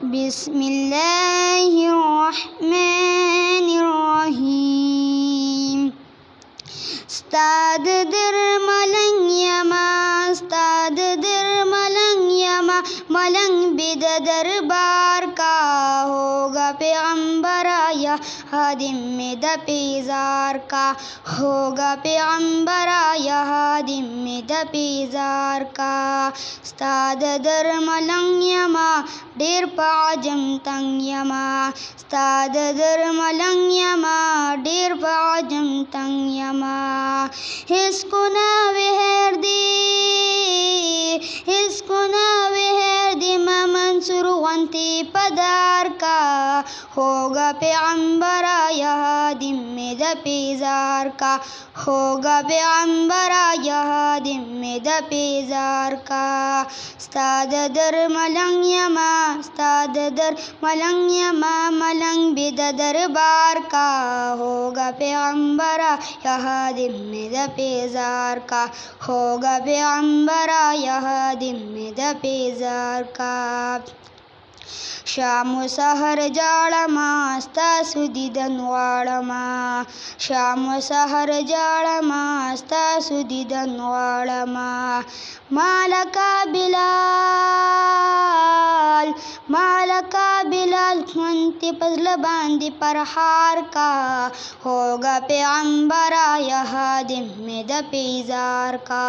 بسم اللہ الرحمن الرحیم. استاد در ملنگ یما استاد در ملنگ یما ملنگ بد دربار کا ہوگا پیغمبر آیا خادم میں د پیزار کا ہوگا پیغمبر آیا خادم میں د پیزار کا. استاد در ملنگ یما ډیر په عجم تنگ یما استاد در ملنگ یما ډیر په عجم تنگ یما. اس کو ناوی هر دی اس کو ناوی هر دی ما منصور غنتی پدار کا ہوگا پیغمبر آیا خادم میں د پیزار کا ہوگا پیغمبر آیا خادم میں د پیزار کا. استاد در ملنگ یما استاد در ملنگ یما ملنگ بد دربار کا ہوگا پیغمبر آیا خادم میں د پیزار کا ہوگا پیغمبر آیا خادم میں د پیزار کا. شام و سحر جاړما ستاسو دیدن غواړما شام و سحر جاړما ستاسو دیدن غواړما. مالکا بلال مالکا بلال خونتی پزل باندی پرحار کا ہوگا پیغمبر آیا خادم میں د پیزار کا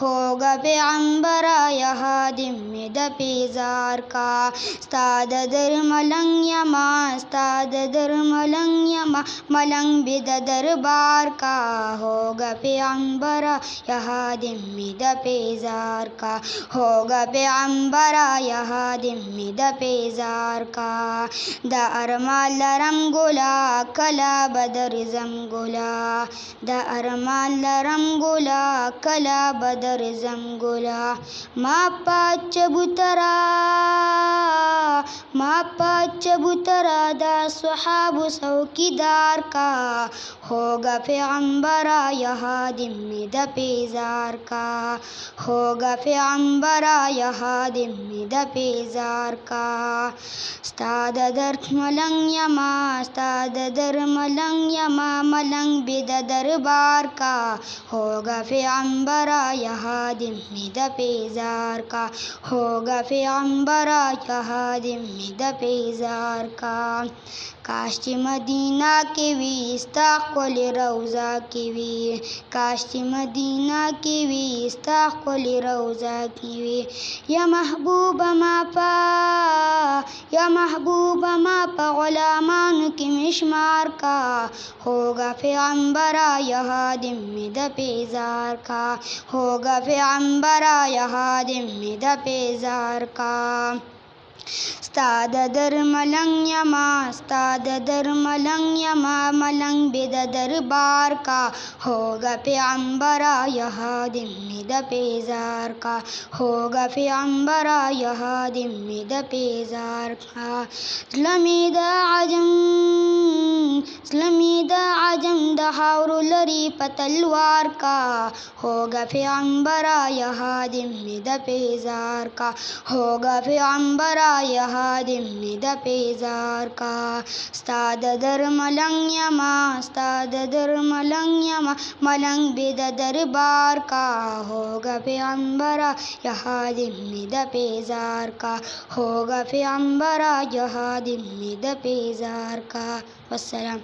ہوگا پیغمبر آیا خادم میں د پیزار کا. استاد در ملنگ یما استاد در ملنگ یما ملنگ بد دربار کا ہوگا پیغمبر آیا خادم میں د پیزار کا ہوگا پیغمبر آیا خادم میں د پیزار کا. دا ارمان لرم گلا کلا بدر زم گلا دا ارمان لرم گلا کلا بدر زم گلا. ما پاچ بوترا ما پاچ بوترا دا صحاب څوکیدار کا ہوگا پیغمبر آیا خادم میں د پیزار کا ہوگا پیغمبر آیا خادم میں د پیزار کا. استاد در ملنگ یما استاد در ملنگ یما ملنگ بد دربار کا ہوگا پیغمبر آیا خادم میں د پیزار کا ہوگا پیغمبر آیا خادم میں د پیزار کا. کاش چې مدینہ کې وي ستا ښکلې روضه کې وي کاش چې مدینہ کې وي ستا ښکلې روضه کې وي. یا محبوبه ما په غلامانو کې مشمار کا ہوگا پیغمبر آیا خادم میں د پیزار کا ہوگا پیغمبر آیا خادم میں د پیزار کا. استاد در ملنگ یما استاد در ملنگ یما ملنگ بد دربار کا ہوگا پیغمبر آیا خادم میں د پیزار کا ہوگا پیغمبر آیا خادم میں د پیزار کا. زلمی د عجم د خاورو لري په تلوار کا ہوگا پیغمبر آیا خادم میں د پیزار کا ہوگا پیغمبر آیا خادم میں د پیزار کا. استاد در ملنگ یما استاد در ملنگ یما ملنگ بد دربار کا ہوگا پیغمبر آیا خادم میں د پیزار کا ہوگا پیغمبر آیا خادم میں د پیزار کا. والسلام.